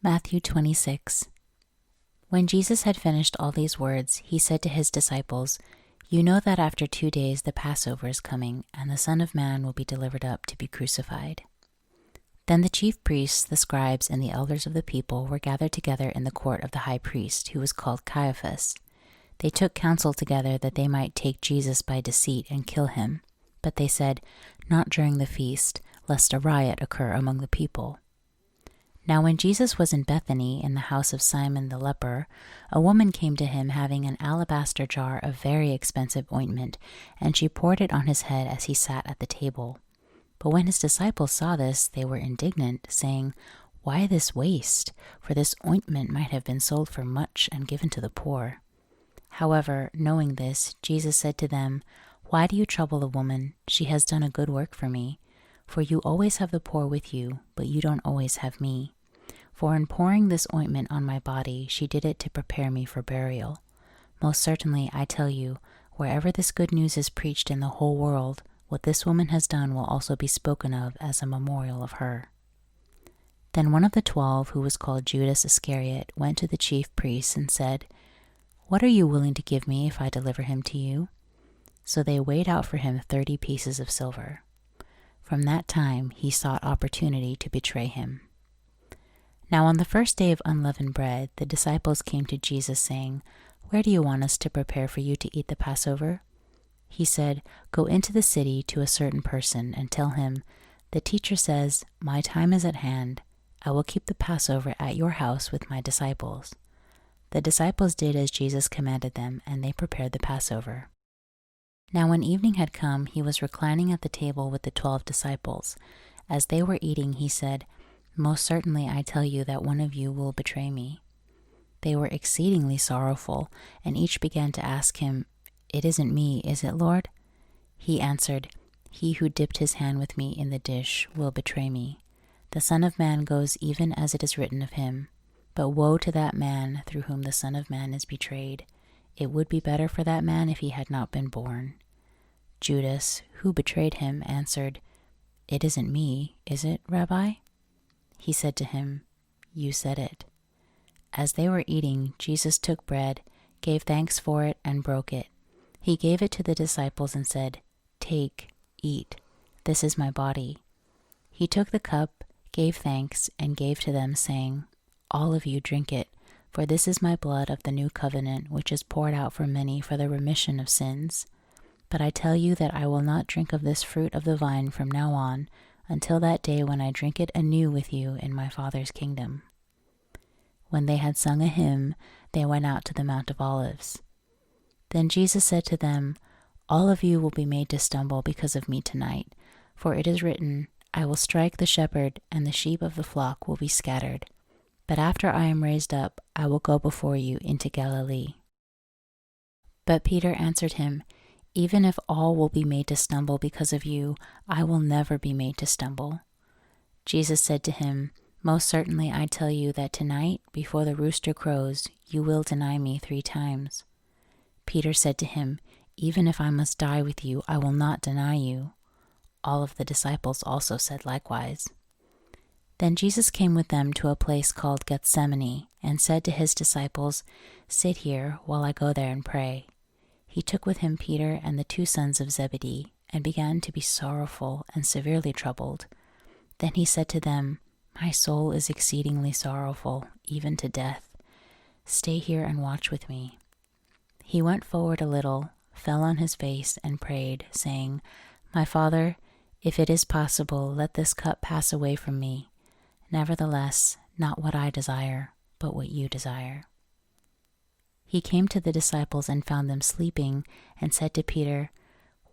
Matthew 26. When Jesus had finished all these words, he said to his disciples, "You know that after 2 days the Passover is coming, and the Son of Man will be delivered up to be crucified." Then the chief priests, the scribes, and the elders of the people were gathered together in the court of the high priest, who was called Caiaphas. They took counsel together that they might take Jesus by deceit and kill him. But they said, "Not during the feast, lest a riot occur among the people." Now when Jesus was in Bethany, in the house of Simon the leper, a woman came to him having an alabaster jar of very expensive ointment, and she poured it on his head as he sat at the table. But when his disciples saw this, they were indignant, saying, "Why this waste? For this ointment might have been sold for much and given to the poor." However, knowing this, Jesus said to them, "Why do you trouble the woman? She has done a good work for me. For you always have the poor with you, but you don't always have me. For in pouring this ointment on my body, she did it to prepare me for burial. Most certainly, I tell you, wherever this good news is preached in the whole world, what this woman has done will also be spoken of as a memorial of her." Then one of the 12, who was called Judas Iscariot, went to the chief priests and said, "What are you willing to give me if I deliver him to you?" So they weighed out for him 30 pieces of silver. From that time he sought opportunity to betray him. Now on the first day of unleavened bread, the disciples came to Jesus saying, "Where do you want us to prepare for you to eat the Passover?" He said, "Go into the city to a certain person and tell him, 'The teacher says, my time is at hand. I will keep the Passover at your house with my disciples.'" The disciples did as Jesus commanded them, and they prepared the Passover. Now when evening had come, he was reclining at the table with the 12 disciples. As they were eating, he said, "Most certainly I tell you that one of you will betray me." They were exceedingly sorrowful, and each began to ask him, "It isn't me, is it, Lord?" He answered, "He who dipped his hand with me in the dish will betray me. The Son of Man goes even as it is written of him. But woe to that man through whom the Son of Man is betrayed. It would be better for that man if he had not been born." Judas, who betrayed him, answered, "It isn't me, is it, Rabbi?" He said to him, "You said it." As they were eating, Jesus took bread, gave thanks for it, and broke it. He gave it to the disciples and said, "Take, eat, this is my body." He took the cup, gave thanks, and gave to them, saying, "All of you drink it, for this is my blood of the new covenant, which is poured out for many for the remission of sins. But I tell you that I will not drink of this fruit of the vine from now on, until that day when I drink it anew with you in my Father's kingdom." When they had sung a hymn, they went out to the Mount of Olives. Then Jesus said to them, "All of you will be made to stumble because of me tonight, for it is written, 'I will strike the shepherd, and the sheep of the flock will be scattered.' But after I am raised up, I will go before you into Galilee." But Peter answered him, "Even if all will be made to stumble because of you, I will never be made to stumble." Jesus said to him, "Most certainly I tell you that tonight, before the rooster crows, you will deny me 3 times. Peter said to him, "Even if I must die with you, I will not deny you." All of the disciples also said likewise. Then Jesus came with them to a place called Gethsemane, and said to his disciples, "Sit here while I go there and pray." He took with him Peter and the 2 sons of Zebedee, and began to be sorrowful and severely troubled. Then he said to them, "My soul is exceedingly sorrowful, even to death. Stay here and watch with me." He went forward a little, fell on his face, and prayed, saying, "My Father, if it is possible, let this cup pass away from me. Nevertheless, not what I desire, but what you desire." He came to the disciples and found them sleeping, and said to Peter,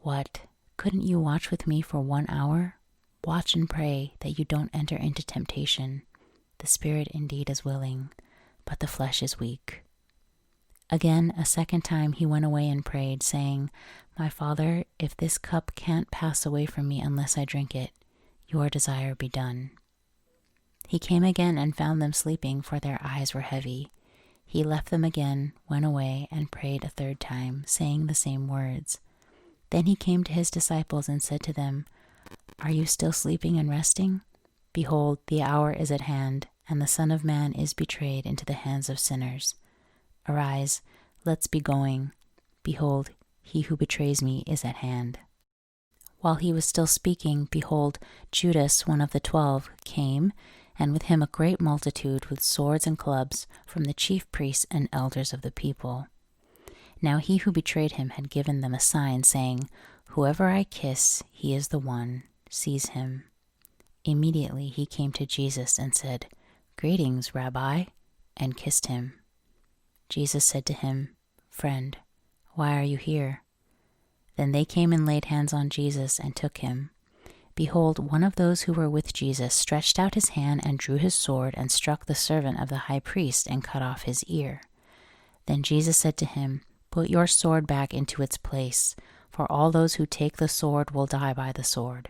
"What, couldn't you watch with me for 1 hour? Watch and pray that you don't enter into temptation. The spirit indeed is willing, but the flesh is weak." Again, a second time he went away and prayed, saying, "My Father, if this cup can't pass away from me unless I drink it, your desire be done." He came again and found them sleeping, for their eyes were heavy. He left them again, went away, and prayed a 3rd time, saying the same words. Then he came to his disciples and said to them, "Are you still sleeping and resting? Behold, the hour is at hand, and the Son of Man is betrayed into the hands of sinners. Arise, let's be going. Behold, he who betrays me is at hand." While he was still speaking, behold, Judas, one of the 12, came, and with him a great multitude with swords and clubs from the chief priests and elders of the people. Now he who betrayed him had given them a sign, saying, "Whoever I kiss, he is the one. Seize him." Immediately he came to Jesus and said, "Greetings, Rabbi," and kissed him. Jesus said to him, "Friend, why are you here?" Then they came and laid hands on Jesus and took him. Behold, one of those who were with Jesus stretched out his hand and drew his sword and struck the servant of the high priest and cut off his ear. Then Jesus said to him, "Put your sword back into its place, for all those who take the sword will die by the sword.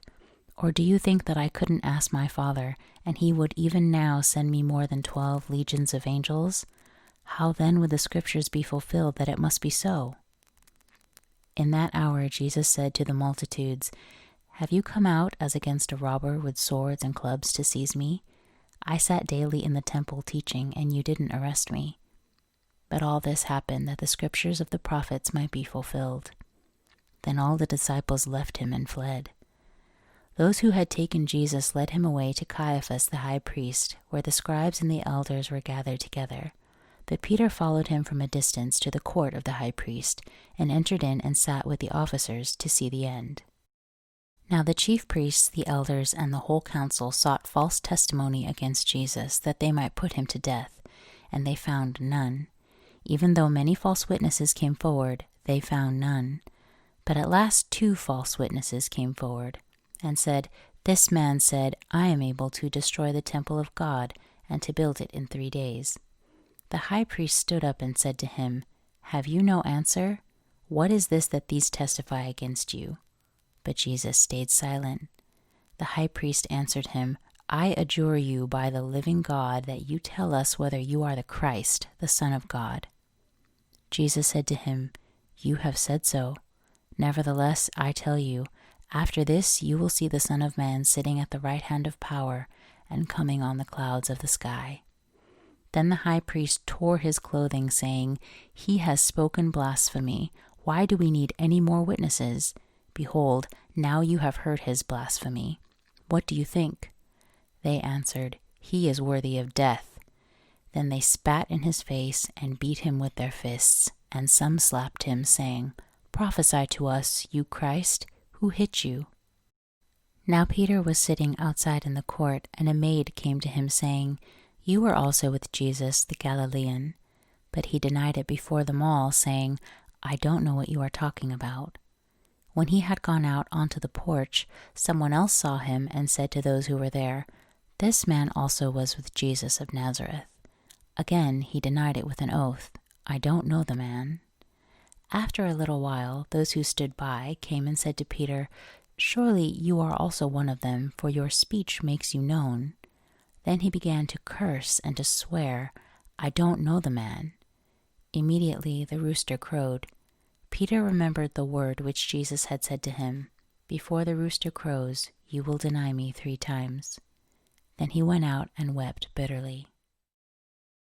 Or do you think that I couldn't ask my Father, and he would even now send me more than 12 legions of angels? How then would the scriptures be fulfilled that it must be so?" In that hour Jesus said to the multitudes, "Have you come out as against a robber with swords and clubs to seize me? I sat daily in the temple teaching, and you didn't arrest me." But all this happened that the scriptures of the prophets might be fulfilled. Then all the disciples left him and fled. Those who had taken Jesus led him away to Caiaphas the high priest, where the scribes and the elders were gathered together. But Peter followed him from a distance to the court of the high priest, and entered in and sat with the officers to see the end. Now the chief priests, the elders, and the whole council sought false testimony against Jesus, that they might put him to death, and they found none. Even though many false witnesses came forward, they found none. But at last 2 false witnesses came forward, and said, "This man said, I am able to destroy the temple of God, and to build it in 3 days." The high priest stood up and said to him, "Have you no answer? What is this that these testify against you?" But Jesus stayed silent. The high priest answered him, "I adjure you by the living God that you tell us whether you are the Christ, the Son of God." Jesus said to him, "You have said so. Nevertheless, I tell you, after this you will see the Son of Man sitting at the right hand of power and coming on the clouds of the sky." Then the high priest tore his clothing, saying, "He has spoken blasphemy. Why do we need any more witnesses? Behold, now you have heard his blasphemy. What do you think?" They answered, "He is worthy of death." Then they spat in his face and beat him with their fists, and some slapped him, saying, "Prophesy to us, you Christ, who hit you?" Now Peter was sitting outside in the court, and a maid came to him, saying, "You were also with Jesus the Galilean." But he denied it before them all, saying, "I don't know what you are talking about." When he had gone out onto the porch, someone else saw him and said to those who were there, "This man also was with Jesus of Nazareth." Again he denied it with an oath, "I don't know the man." After a little while, those who stood by came and said to Peter, "Surely you are also one of them, for your speech makes you known." Then he began to curse and to swear, "I don't know the man." Immediately the rooster crowed. Peter remembered the word which Jesus had said to him, "Before the rooster crows, you will deny me 3 times." Then he went out and wept bitterly.